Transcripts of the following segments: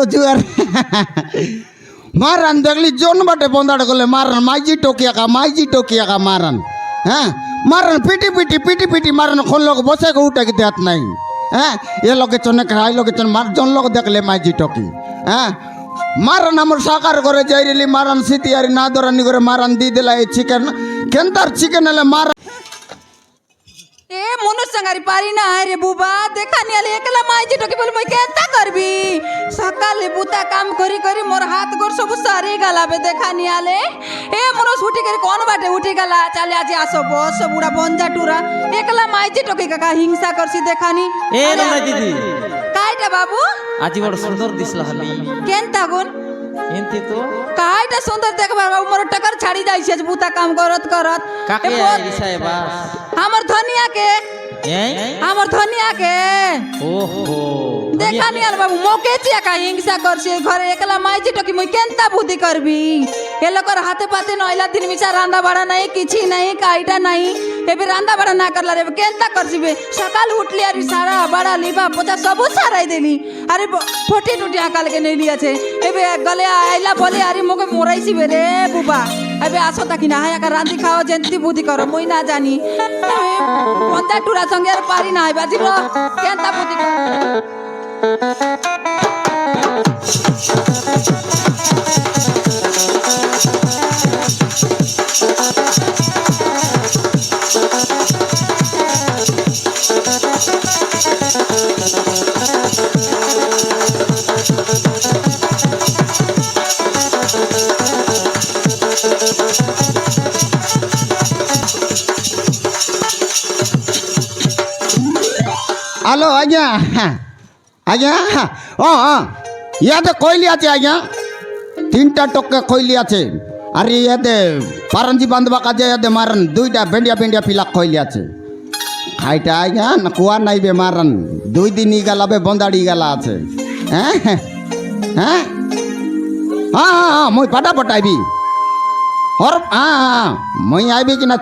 जुआर मारन देखली जोन बाटे बंदाड़ गले मारन माइजी टोकिया का मारन हाँ मारन पीटी मारन खोल लोग बसे को उठे के देत नहीं हाँ ये लोग के चने खाई लोग के चन मार जोन लोग देख ले माइजी टोकी हाँ मारन हमर साकार करे जाइरेली मारन सितियारी ना दरानी करे मारन दी देला चिकन केंतार चिकन ले मारन ए मनुष्य संगारी पारी ना है रे बुबा देखा नहीं आले एकला माइजी टोकी बोल मैं केता करबी सकाले बुता काम करी करी मोर हाथ गोर सब सारे गला बे देखा नहीं आले ए मनुष्य उठी करी कौन बाटे उठी गला चले आज आसो बस बुड़ा बंजा टूरा एकला माइजी टोकी का हिंसा करसी देखा नहीं ए रे दीदी काईटा बाबू आज बड़ सुंदर दिसला हली केनता गुन एंती तो काईटा सुंदर देखबा बाबू मोर टकर छाड़ी जाई छे बुता काम करत काके रिसाए बस हमर धनिया के हमर धनिया के ओहो देखा नहीं आल बाबू मोके चिया का हिंसा करसी घरे एकला माइजी टोकी मुई केनता बुद्धि करबी ए लोकर हाथे पाते नइला दिन मिचा रांदा बड़ा नहीं किछि नहीं काईटा नहीं एबे रांदा बड़ा ना करला रे केनता करसीबे सकाल उठली अरे सारा बड़ा लिबा पोचा सब साराई देली अरे फोटी टूटी आकाल के नहीं लिया छे एबे गले आइला बोले अरे मोके मोराइसी बे रे बुबा एबे आसो ताकि ना हाया का रांदी खाओ जंती बुद्धि करो मुई ना जानी पंजा टूरा संगे अरे पारी ना आइबा जिबो केनता बुद्धि कर हेलो आज्ञा आज्ञा ইয়াতে কইলি আছে আজ্ঞা 3টা টকে কইলি আছে আর ইয়াতে পারঞ্জি বান্ধবা কাজে ইয়াতে মারন 2টা বেন্ডিয়া পিলা কইলি আছে খাইটা আজ্ঞা না কুয়া নাইবে মারন 2 দিন গেলাবে বন্দাড়ি গেলা আছে হ্যাঁ হ্যাঁ হ্যাঁ মই ফটাফট আইবি और मैं आईबी कि ना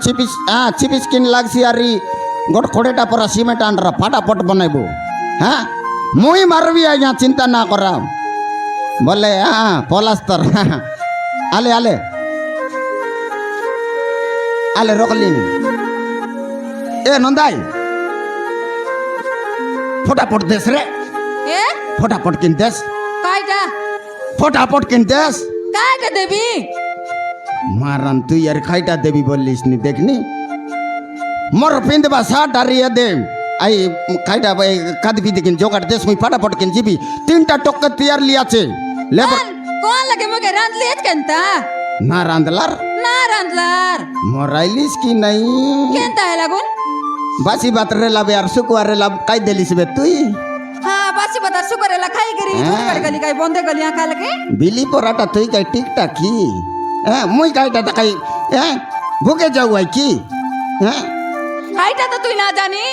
चिपिस किन लागसी आरी गोट खोड़ेटा परा सीमेंट आनरा फटाफट बनैबो हाँ मुई मारबी आज्ञा चिंता ना करा बोले हाँ पलास्तर आले आले आले रोकली ए नंदाई फटाफट देश रे ए फटाफट किन देश काईटा फटाफट किन देश काईटा देबी मारन तू यार खाइटा देवी बोलिस नी देखनी मोर पिंदबा साट आरी दे आई खाइटा भाई काद भी देखिन जोगाड़ देश मुई फटाफट किन जीबी 3टा टोक तैयार लिया छे लेबर कौन लगे मगे रांध लेत केनता ना रांधलार मोराइलिस की नहीं केनता है लगुन बासी बात रे लाबे यार सुकुआर रे लाब काई देलिस बे तुई हां बासी बात सुकुआर ला खाई करी कर गली काई बंदे गली आका लगे बिली पराठा तुई काई टिकटा की मुई काईटा तकाई भूखे जाऊ आई की काईटा तो तुई ना जानी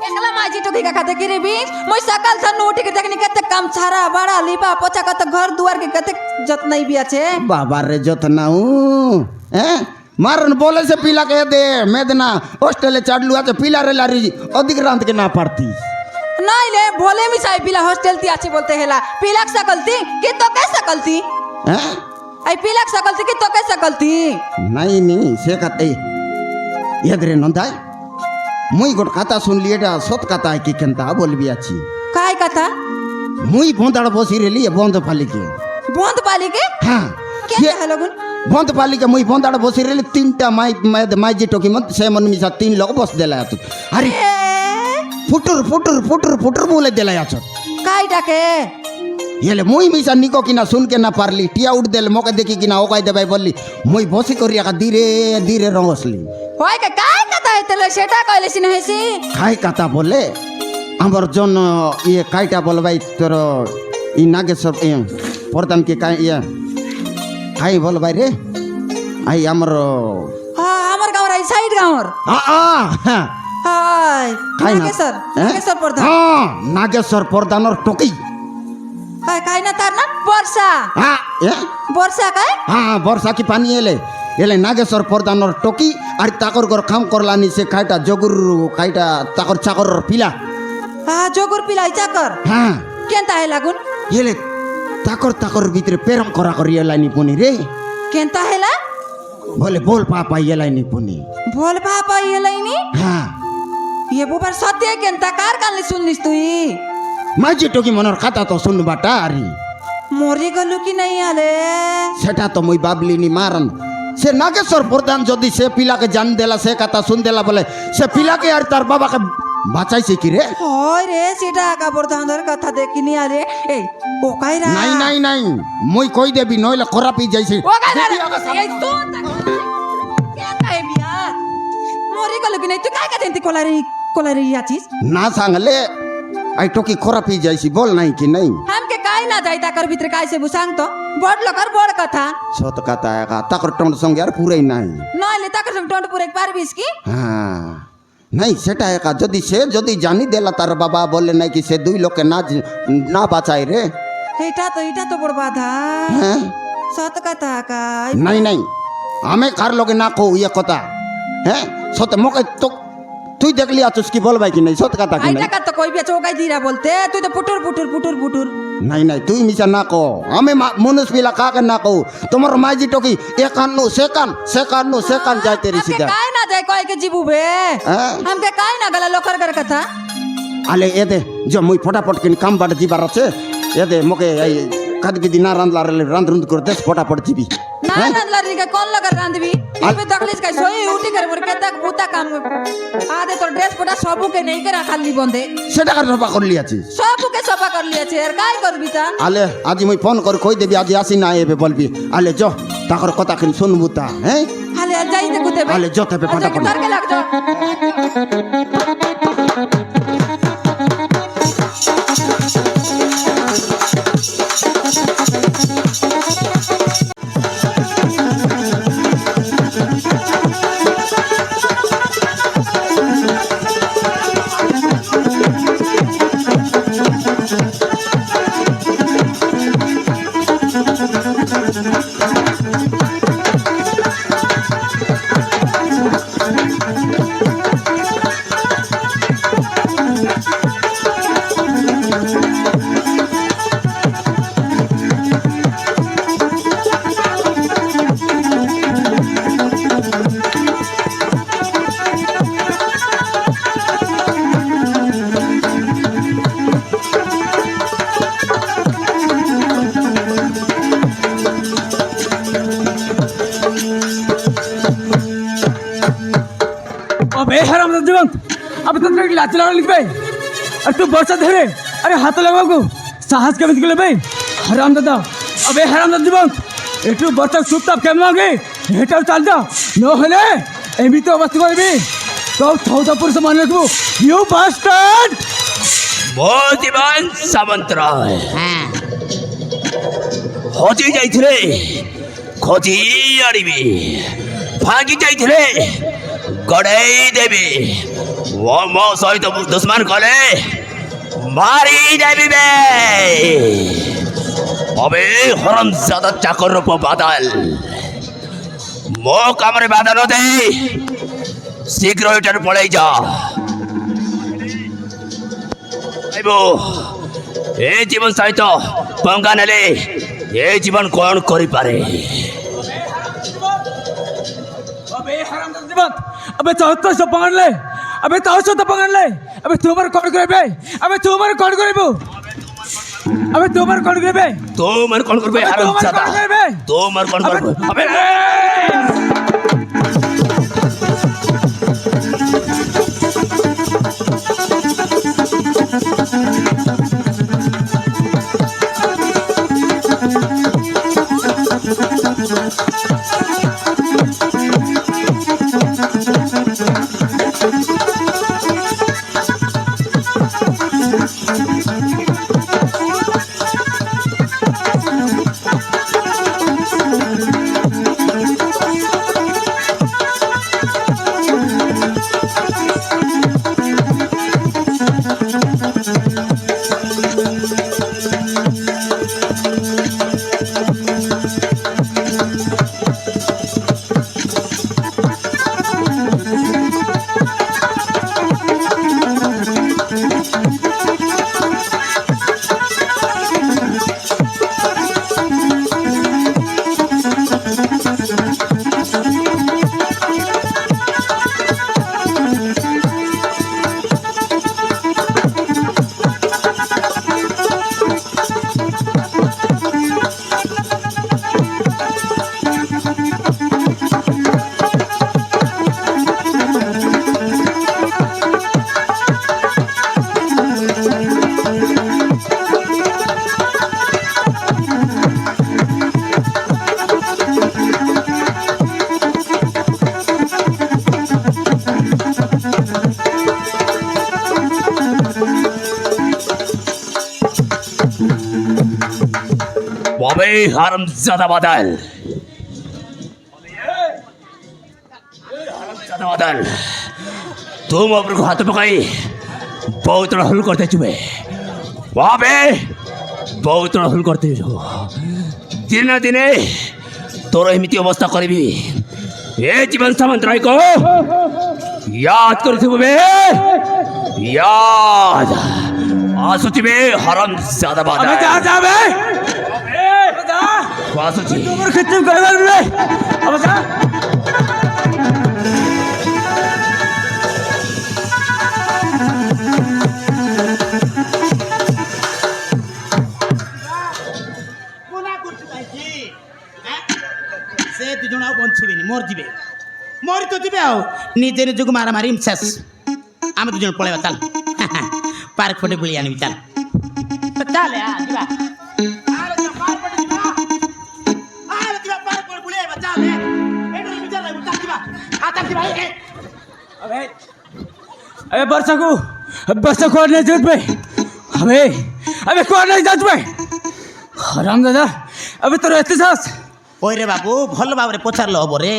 एकला माजी तो का खाते की रे भी मैं सकाल सन उठ के देखनी कते काम छारा बड़ा लिपा पोछा कते घर दुआर के कते जतना भी আছে बाबा रे जतना मारन बोले से पीला के दे मेदना हॉस्टल चाडलू আছে पीला रे लारी अधिक रांत के ना पड़ती नहीं ले भोले मी साई पीला हॉस्टल ती आछी बोलते हैला पीलाक सकलती कि तो कैसे सकलती आई पीलाक सकलती कि तो कैसे सकलती नहीं से कहते यदरे नंदाई मुई गोट कथा सुन लिएटा सत कथा है कि केनता बोलबी आछि काय कथा मुई बोंदाड़ बसी रेली बंद पाली के हां के हलगुन बंद पाली के मुई बोंदाड़ बसी रेली 3टा माई टोकी मत से मन मिसा 3 लोग बस देला आछत अरे फुटुर बोले देला आछत काय डाके येले मुई मिसा निको किना सुन के ना पारली टिया उठ देल मोके देखी किना ओकाई देबाई बोलली मुई बसी करिया का धीरे रंगसली होय के काय कथा हेतले सेटा कहले सिन हेसी काय कथा बोले हमर जन ये काईटा बोलबाई तोर ई नागेश्वर प्रधान के काय ये काय बोलबाई रे आई हमर हां हमर गांव रे साइड गांव हाय नागेश्वर प्रधान हां नागेश्वर प्रधान और टोकी काय ना तार ना वर्षा हां वर्षा काय हां वर्षा की पानी एले এলে নাগেশ্বর প্রধানর টকি আর তাকর ঘর খাম করলানি সে খাইটা জগুর খাইটা তাকর চাকর পিলা জগুর পিলাই চাকর হ্যাঁ কেনতা হে লাগুন এলে তাকর ভিতরে প্রেম করা করি এলাইনি পুনি রে কেনতা হেলা বলে বল পাপা এলাইনি পুনি ভোল বাবা এলাইনি হ্যাঁ ये बुबार सत्य केनता कार कानले सुनलिस तुई মাঝি টকি মনের কথা তো শুনবাটা আরি মরি গলু কি নাই আলে সেটা তো মুই বাবলিনি মারন সে নাগেশ্বর প্রধান যদি সে পিলাকে জান দেলা সে কথা শুন দেলা বলে সে পিলাকে আর তার বাবাকে বাঁচাইছে কি রে হয় রে সেটা কাপড় ধান্দর কথা দেখিনি আরে এই ও কাইরা নাই নাই নাই মুই কই দেবি নইলে খরাপি যাইছে ও কাইরা এই তো কেনতা হে বিয়া মরি গলু কি নাই তুই কাই কাজেন্তি কোলারে আছিস না সাংলে আই টকি খরাপি যাইছি বল নাই কি নাই हमके काई ना जाई ताकर भीतर काई से बुसांग तो बड़ लकर बड़ कथा সত কথা একা তাকর টন্ড সঙ্গে আর পুরাই নাই নইলে তাकर संग टोंट पुरे पारबिस की হ্যাঁ নাই সেটা একা যদি জানি দেলা তার বাবা বলে নাই কি সে দুই লোকে না বাঁচাই রে এটা তো বড় বাধা হ্যাঁ সত কথা কাই নাই নাই আমি কার লগে না কো ইয়ে কথা হ্যাঁ সত মকে তো তুই দেখলি আছিস কি বলবাই কি নাই সত কথা কি আইটা নাই কা তো কইবে চৌকাই দিরা বলতে তুই তো পুটুর নাই নাই তুই মিছা না কো আমি মনুষ পিলা কাকে না কো তোমার মাইজি টকি একান্ন সেকান যাইতে রে हमके সিধা काई ना जाई कय के जीबुबे হ্যাঁ हमके काई ना गला लोकर कर कथा আলে এদে যে মুই ফটাফট কিন কাম বাড়ে যাবার আছে এদে মকে এই কাদবিদি না রান্ধরুন্ধ করে দেশ ফটাফট যাবি ना नंदला री के कोन लगर रांधबी इबे तकलीस का सोई उठी कर मोर के तक बुता काम आदे तो ड्रेस पटा सबू के नहीं करा खाली बंदे সেটা কার রবা করলি আছিস सबू के सफा कर लिया छे यार काई करबी ता আলে আজি মুই ফোন করে কই দেবি আজি আসি না এবে বলবি আলে জ তাকর কথা কিন শুনবু তা হ্যাঁ हाले जाई दे कुते আলে জ তেবে ফটাফট तार के लग जा अबे हराम जीवन अब तो तेरे लाच लगा लिख भाई अरे तू बरसा धरे अरे हाथ लगाओ को साहस के बिल्कुल भाई हराम दादा अबे हराम जीवन একটু বর্ষা চুপচাপ কেমন আগে হেঁটেও চাল যা নহলে এমনিতে অবস্থা করবি তো থৌদা পুরুষ মানে রাখবো ইউ বাস্টার্ড জীবন সামন্তরায় হজি যাইଥିଲେ খোঁজি আনিবি ভাগি যাইଥିଲେ গড়েই দেবি ও মো সহিত দুশ্মন কলে মারি দেবি বে অবে হরম জাদা চাকর রূপ বাদাল মো কামরে বাদানো দে শীঘ্র এটার পড়েই যা এ জীবন সহিত পঙ্গা নেলে এ জীবন কোন করি পারে अबे हराम जीवन अबे चौथा सब पकड़ ले अबे चौथा तो पकड़ ले अबे तुम्हारे कौन करे बे अबे तुम्हारे कौन करे बो अबे तुम्हारे कौन करे बे তোমার কোন করবে হারাম জাদা তোমার কোন করবে আবে अबे हरामजादा बादल हरामजादा बादल तुम ऊपर को हाथ पकाई बहुत हल करते चुपे वहाँ पे बहुत हल करते हो दिने दिने तोर एमती अवस्था करी ए जीवन सामंतराय को याद कर याद आसुची बे हरामजादा अबे बादल जा जा बे अबे जा आसुची ऊपर खत्म कर बे अबे जा से दुजण आउ बंचिबेनी मोर जिबे मोर तो जिबे आउ निजे निजको मारा मारी शेष आम दुजण पळेबा चल पार्क पटे बुली आनिबी चल चल आ जिबा आरे जा पार्क पटे जिबा आरे जिबा पार्क पटे बुली आइबा चल एडो बिचार लाइबा चल जिबा आ चल जिबा ए अबे अबे वर्षा को नहीं जात बे अबे अबे को नहीं जात बे हरामजादा अबे तोर एते साहस ओइ रे बाबू भल बाबरे पचारलो हबो रे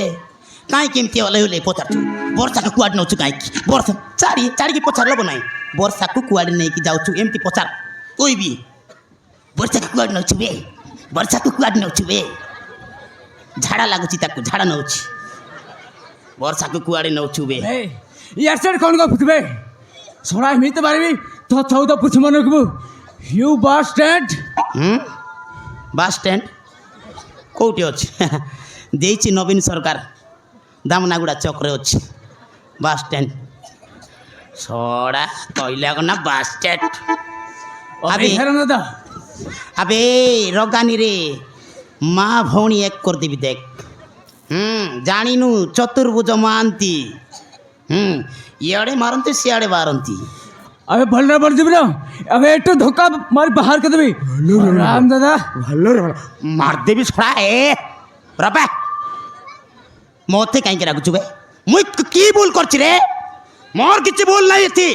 काई केमती वाला होले पचारछु वर्षा को कुआड नउछु काई वर्षा चाडी चाडी की पचारलो बनाई वर्षा को कुआड नै की जाउछु एमती पचार कोई भी वर्षा को कुआड नउछु बे वर्षा को कुआड नउछु बे झाडा लागुची ताकू झाडा नउछि वर्षा को कुआड नउछु बे ए यार सेड कौन को फुतबे सोडा मित बारबी तो चौदा पुछ मनकबु यू बस स्टैंड बस स्टैंड कोठी अछि देइछि नवीन सरकार दामनागुड़ा चक्रे अछि बस स्टैंड सोडा कहला को ना बस स्टैंड अबे हरामजादा अबे रगानी रे माँ भौणी एक कर देवी देख जानिनु चतुर्भुज महांती इे मारती सियाड़े मारती अबे भलरा बढ़ जिबना अबे एक धोखा मार बाहर कर देबी हरामजादा मार देवी छोड़ा ए रबे मते कहीं राखुଛୁ बे मुई की भूल करछि रे मोर किछि भूल नहीं थी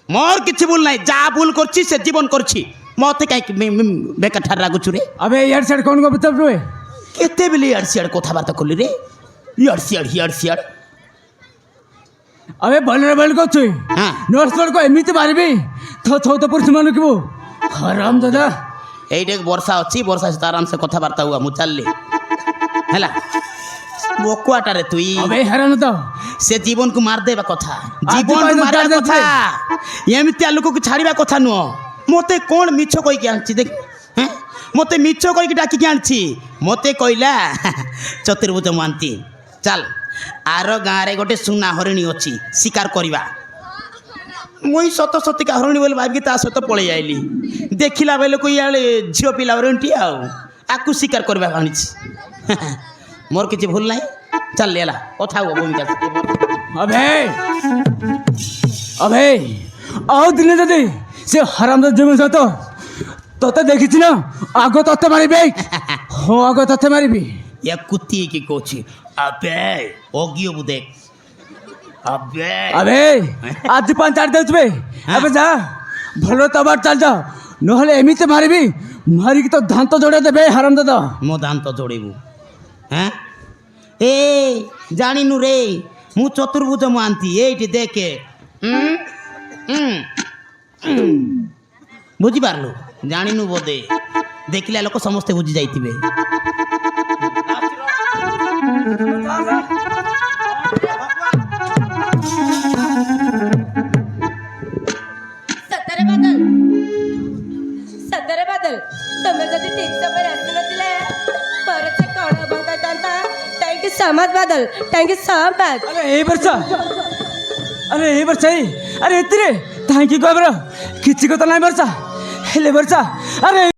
मोर किछि भूल नहीं जा भूल करछि से जीवन करछि मते कहीं बेकार ठार राखुछु रे अबे यार सेड कौन को बता रे केते बेले यार सियाड़ कथाबार्ता करली रे यार सियाड़ अबे भलरा बल को छु हाँ। नर्स बल को एमिति मारबी तो चौदा पुरुष मनकबु हरामजादा এইটা বর্ষা ଅଛି ବର୍ଷା ସହିତ ଆରାମ ସେ କଥାବାର୍ତ୍ତା ହୁଆ ମୁଁ ଚାଲିଲି ହେଲା ବକୁଆଟାରେ ତୁଇ अबे हरामजादा ସେ ଜୀବନକୁ ମାରିଦେବା କଥା ଆଜି ଜୀବନକୁ ପାଇଁ ମାରିବା ଦରକାର କଥା ଏମିତିଆ ଲୋକକୁ ଛାଡ଼ିବା କଥା ନୁହଁ ମୋତେ କ'ଣ ମିଛ କହିକି ଆଣିଛି ଦେଖ ମୋତେ ମିଛ କହିକି ଡାକିକି ଆଣିଛି ମୋତେ କହିଲା ଚତୁର୍ଭୁଜ ମହାନ୍ତି ଚାଲ ଆର ଗାଁରେ ଗୋଟେ ସୁନା ହରିଣୀ ଅଛି ଶିକାର କରିବା मुई सत सतिका हरणी बोले भाविकी ता सहित पलि आइली देखिला बेले को इयाले झियो पिला हरणटी आकु शिकार करबा आनी मोर किछि भूल नाही चल लेला कथा हो भूमिका अबे अबे आओ दिने दे से हरामजादा जमे सतो तोते देखिछि ना आगो तोते मारिबे हो आगो तोते मारिबी या कुत्ती की कोची अबे ओगियो बु देख अबे अबे आज 5-8 दे तुबे अबे जा भलो तबार चल जा नहले एमिते मारिबी मारी की तो दांत जोड़े देबे हरामजादा मो दांत जोड़ेबू हैं ए जानिनु रे मु चतुर्भुज महांती एठी देखे बुझी पारलु जानिनु बोधे देखिला लोक समस्ते बुझी जाइतिबे सतरे बादल तुम्हें जदि ठीक समय आसनथिले परचे कण बंकायता थैंक यू सो मच बादल थैंक यू सो मच अरे ए वर्षा अरे एतिरे थैंक यू गोबर किछि को तो नाही वर्षा हेले वर्षा अरे